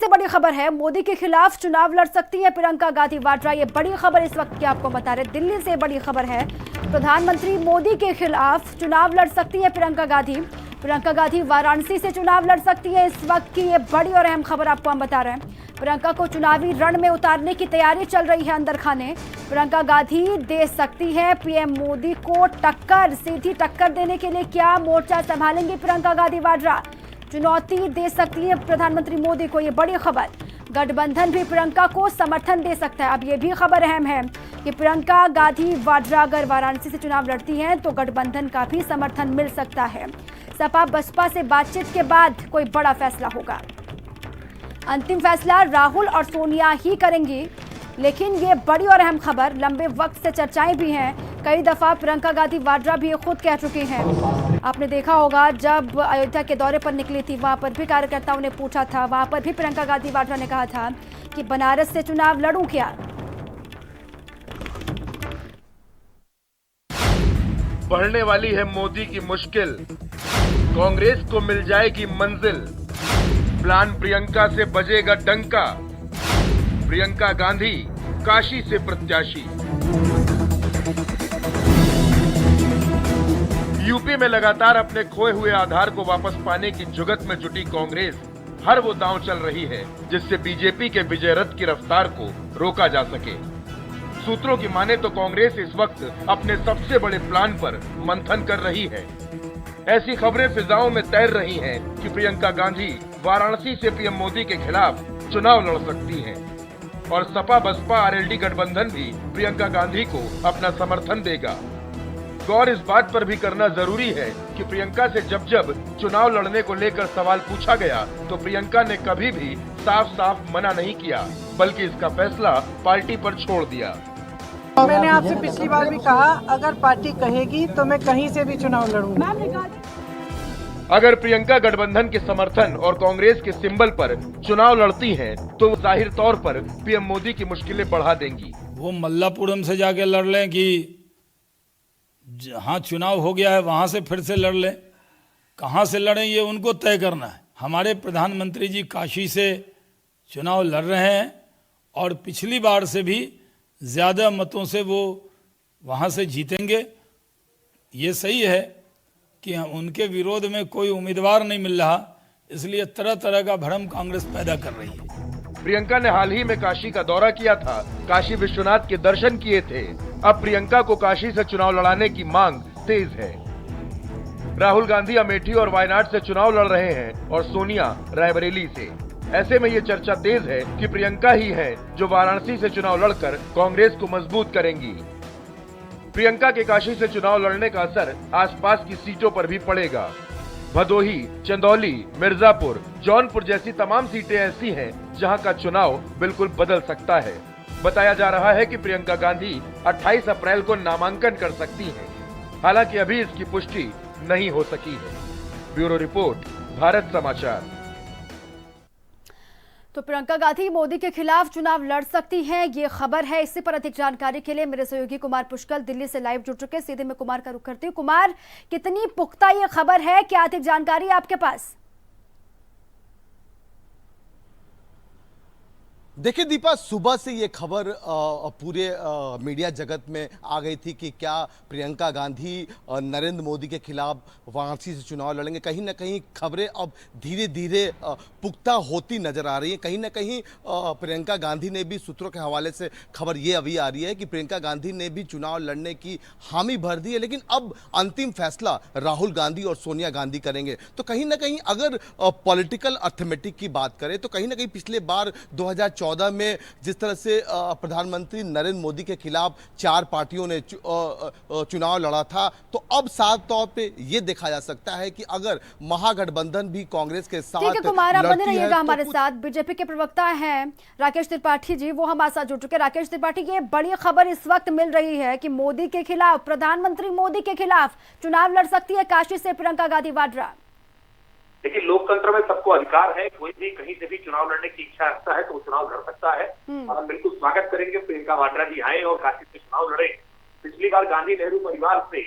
से बड़ी खबर है, मोदी के खिलाफ चुनाव लड़ सकती है प्रियंका गांधी वाड्रा। ये बड़ी खबर इस वक्त की आपको बता रहे, दिल्ली से बड़ी खबर है। प्रधानमंत्री मोदी के खिलाफ चुनाव लड़ सकती है प्रियंका गांधी। प्रियंका गांधी वाराणसी से चुनाव लड़ सकती है। इस वक्त की ये बड़ी और अहम खबर आपको हम बता रहे हैं। प्रियंका को चुनावी रण में उतारने की तैयारी चल रही है अंदर खाने। प्रियंका गांधी दे सकती है पीएम मोदी को टक्कर। सीधी टक्कर देने के लिए क्या मोर्चा संभालेंगी प्रियंका गांधी वाड्रा? चुनौती दे सकती है प्रधानमंत्री मोदी को, ये बड़ी खबर। गठबंधन भी प्रियंका को समर्थन दे सकता है। अब ये भी खबर अहम है कि प्रियंका गांधी वाड्रा अगर वाराणसी से चुनाव लड़ती हैं तो गठबंधन का भी समर्थन मिल सकता है। सपा बसपा से बातचीत के बाद कोई बड़ा फैसला होगा। अंतिम फैसला राहुल और सोनिया ही करेंगी। लेकिन ये बड़ी और अहम खबर, लंबे वक्त से चर्चाएं भी हैं। कई दफा प्रियंका गांधी वाड्रा भी खुद कह चुकी हैं। आपने देखा होगा जब अयोध्या के दौरे पर निकली थी, वहां पर भी कार्यकर्ताओं ने पूछा था, वहां पर भी प्रियंका गांधी वाड्रा ने कहा था कि बनारस से चुनाव लड़ूं क्या। बढ़ने वाली है मोदी की मुश्किल, कांग्रेस को मिल जाएगी मंजिल। प्लान प्रियंका से बजेगा डंका, प्रियंका गांधी काशी से प्रत्याशी। यूपी में लगातार अपने खोए हुए आधार को वापस पाने की जुगत में जुटी कांग्रेस हर वो दांव चल रही है जिससे बीजेपी के विजय रथ की रफ्तार को रोका जा सके। सूत्रों की माने तो कांग्रेस इस वक्त अपने सबसे बड़े प्लान पर मंथन कर रही है। ऐसी खबरें फिजाओं में तैर रही हैं कि प्रियंका गांधी वाराणसी से पीएम मोदी के खिलाफ चुनाव लड़ सकती हैं और सपा बसपा आरएलडी गठबंधन भी प्रियंका गांधी को अपना समर्थन देगा। गौर इस बात पर भी करना जरूरी है कि प्रियंका से जब जब चुनाव लड़ने को लेकर सवाल पूछा गया तो प्रियंका ने कभी भी साफ साफ मना नहीं किया, बल्कि इसका फैसला पार्टी पर छोड़ दिया। मैंने आपसे पिछली बार भी कहा, अगर पार्टी कहेगी तो मैं कहीं से भी चुनाव लड़ूंगा। अगर प्रियंका गठबंधन के समर्थन और कांग्रेस के सिंबल पर चुनाव लड़ती हैं, तो जाहिर तौर पर पीएम मोदी की मुश्किलें बढ़ा देंगी। वो मल्लापुरम से जाके लड़ लें कि जहाँ चुनाव हो गया है वहाँ से फिर से लड़ लें, कहाँ से लड़ें ये उनको तय करना है। हमारे प्रधानमंत्री जी काशी से चुनाव लड़ रहे हैं और पिछली बार से भी ज़्यादा मतों से वो वहाँ से जीतेंगे। ये सही है कि उनके विरोध में कोई उम्मीदवार नहीं मिल रहा, इसलिए तरह तरह का भ्रम कांग्रेस पैदा कर रही है। प्रियंका ने हाल ही में काशी का दौरा किया था, काशी विश्वनाथ के दर्शन किए थे। अब प्रियंका को काशी से चुनाव लड़ाने की मांग तेज है। राहुल गांधी अमेठी और वायनाड से चुनाव लड़ रहे हैं और सोनिया रायबरेली से। ऐसे में ये चर्चा तेज है कि प्रियंका ही है जो वाराणसी से चुनाव लड़कर कांग्रेस को मजबूत करेंगी। प्रियंका के काशी से चुनाव लड़ने का असर आसपास की सीटों पर भी पड़ेगा। भदोही, चंदौली, मिर्जापुर, जौनपुर जैसी तमाम सीटें ऐसी हैं जहां का चुनाव बिल्कुल बदल सकता है। बताया जा रहा है कि प्रियंका गांधी 28 अप्रैल को नामांकन कर सकती हैं। हालांकि अभी इसकी पुष्टि नहीं हो सकी है। ब्यूरो रिपोर्ट, भारत समाचार। तो प्रियंका गांधी मोदी के खिलाफ चुनाव लड़ सकती हैं, ये खबर है। इसी पर अधिक जानकारी के लिए मेरे सहयोगी कुमार पुष्कल दिल्ली से लाइव जुड़ चुके हैं। सीधे मैं कुमार का रुख करती हूँ। कुमार, कितनी पुख्ता ये खबर है, क्या अधिक जानकारी है आपके पास? देखिए दीपा, सुबह से ये खबर पूरे मीडिया जगत में आ गई थी कि क्या प्रियंका गांधी नरेंद्र मोदी के खिलाफ वाराणसी से चुनाव लड़ेंगे। कहीं ना कहीं खबरें अब धीरे धीरे पुख्ता होती नजर आ रही हैं। कहीं ना कहीं प्रियंका गांधी ने भी, सूत्रों के हवाले से खबर ये अभी आ रही है कि प्रियंका गांधी ने भी चुनाव लड़ने की हामी भर दी है। लेकिन अब अंतिम फैसला राहुल गांधी और सोनिया गांधी करेंगे। तो कहीं ना कहीं अगर पॉलिटिकल अर्थमेटिक की बात करें तो कहीं ना कहीं पिछले बार 2014 में जिस तरह से प्रधानमंत्री नरेंद्र मोदी के खिलाफ 4 पार्टियों ने चुनाव लड़ा था, तो अब साफ तौर पे ये देखा जा सकता है कि अगर महागठबंधन भी कांग्रेस के साथ ठीक है कुमार, आप बने रहिएगा तो हमारे साथ। बीजेपी के प्रवक्ता हैं राकेश त्रिपाठी जी, वो हमारे साथ जुड़ चुके हैं। राकेश त्रिपाठी, ये बड़ी खबर इस वक्त मिल रही है कि मोदी के खिलाफ, प्रधानमंत्री मोदी के खिलाफ चुनाव लड़ सकती है काशी से प्रियंका गांधी वाड्रा। देखिए, लोकतंत्र में सबको अधिकार है, कोई भी कहीं से भी चुनाव लड़ने की इच्छा रखता है तो वो चुनाव लड़ सकता है। और हम बिल्कुल स्वागत करेंगे प्रियंका वाड्रा जी आए और काशी से चुनाव लड़े। पिछली बार गांधी नेहरू परिवार से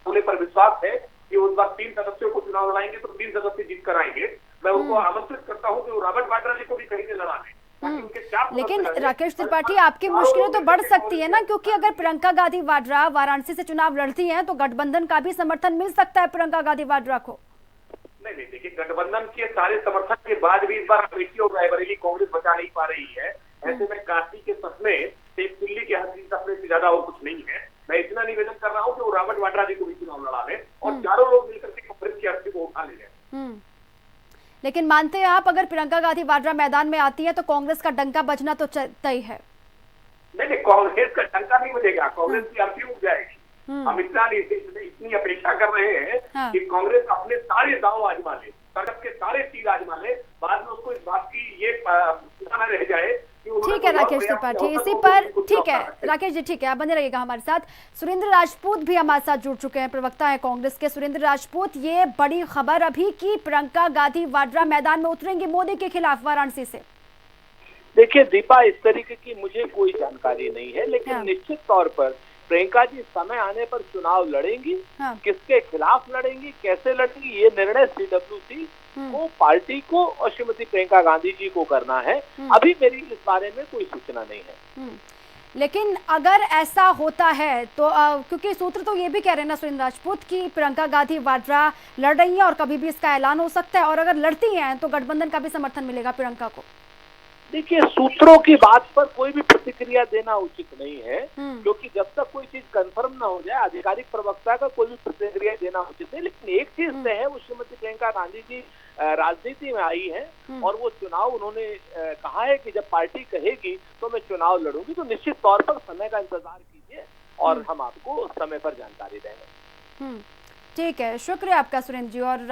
पर विश्वास है कि उस बार 3 सदस्यों को चुनाव लड़ाएंगे तो 3 सदस्य जीत कर आएंगे। मैं उनको आमंत्रित करता हूँ कि वो रॉबर्ट वाड्रा जी को भी कहीं से लड़ा दें, ताकि उनके 4 सदस्य लेकिन लड़ें। राकेश त्रिपाठी, और आपकी चारों मुश्किलें तो लोग बढ़ मिलकर सकती है ना, क्योंकि अगर प्रियंका गांधी वाड्रा वाराणसी से चुनाव लड़ती हैं तो गठबंधन का भी समर्थन मिल सकता है प्रियंका गांधी वाड्रा को। नहीं, देखिए, गठबंधन के सारे समर्थन के बाद भी इस बार अमेठी और रायबरेली कांग्रेस बचा नहीं पा रही है। ऐसे में काशी के सपने एक दिल्ली के हसीन सपने से ज्यादा और कुछ नहीं है। मैं इतना निवेदन कर रहा हूँ कि वो रॉबर्ट वाड्रा जी को भी चुनाव लड़ा लें और चारों लोग मिलकर के कांग्रेस की अर्थी को उठा ले। लेकिन मानते हैं आप, अगर प्रियंका गांधी वाड्रा मैदान में आती है तो कांग्रेस का डंका बजना तो तय है? नहीं, कांग्रेस का डंका नहीं बजेगा, कांग्रेस की अर्थी उठ जाएगी। अमित शाह इतनी अपेक्षा कर रहे हैं कि कांग्रेस अपने सारे दांव आजमा ले, सड़क के सारे तीर आजमा ले, बाद में उसको इस बात की ये न रह जाए। ठीक है राकेश त्रिपाठी, इसी पर ठीक है राकेश जी, ठीक है, आप बने रहिएगा हमारे साथ। सुरेंद्र राजपूत भी हमारे साथ जुड़ चुके हैं, प्रवक्ता है कांग्रेस के। सुरेंद्र राजपूत, ये बड़ी खबर अभी की प्रियंका गांधी वाड्रा मैदान में उतरेंगी मोदी के खिलाफ वाराणसी से। देखिए दीपा, इस तरीके की मुझे कोई जानकारी नहीं है, लेकिन निश्चित तौर पर प्रियंका जी समय आने पर चुनाव लड़ेंगी। किसके खिलाफ लड़ेंगी, कैसे लड़ेंगी, ये निर्णय CWC को, पार्टी को और श्रीमती प्रियंका गांधी जी को करना है। अभी मेरी इस बारे में कोई सूचना नहीं है। लेकिन अगर ऐसा होता है तो क्योंकि सूत्र तो ये भी कह रहे हैं ना सुरेंद्र राजपूत की प्रियंका गांधी वाड्रा लड़ रही है और कभी भी इसका ऐलान हो सकता है, और अगर लड़ती हैं तो गठबंधन का भी समर्थन मिलेगा प्रियंका को। देखिए, सूत्रों की बात पर कोई भी प्रतिक्रिया देना उचित नहीं है, क्योंकि जब तक कोई चीज कंफर्म ना हो जाए आधिकारिक प्रवक्ता का कोई भी प्रतिक्रिया देना उचित नहीं। लेकिन एक चीज तय है, वो श्रीमती प्रियंका गांधी जी राजनीति में आई है और वो चुनाव उन्होंने कहा है कि जब पार्टी कहेगी तो मैं चुनाव लड़ूंगी। तो निश्चित तौर पर समय का इंतजार कीजिए और हम आपको समय पर जानकारी देंगे। ठीक है, शुक्रिया आपका सुरेंद्र जी। और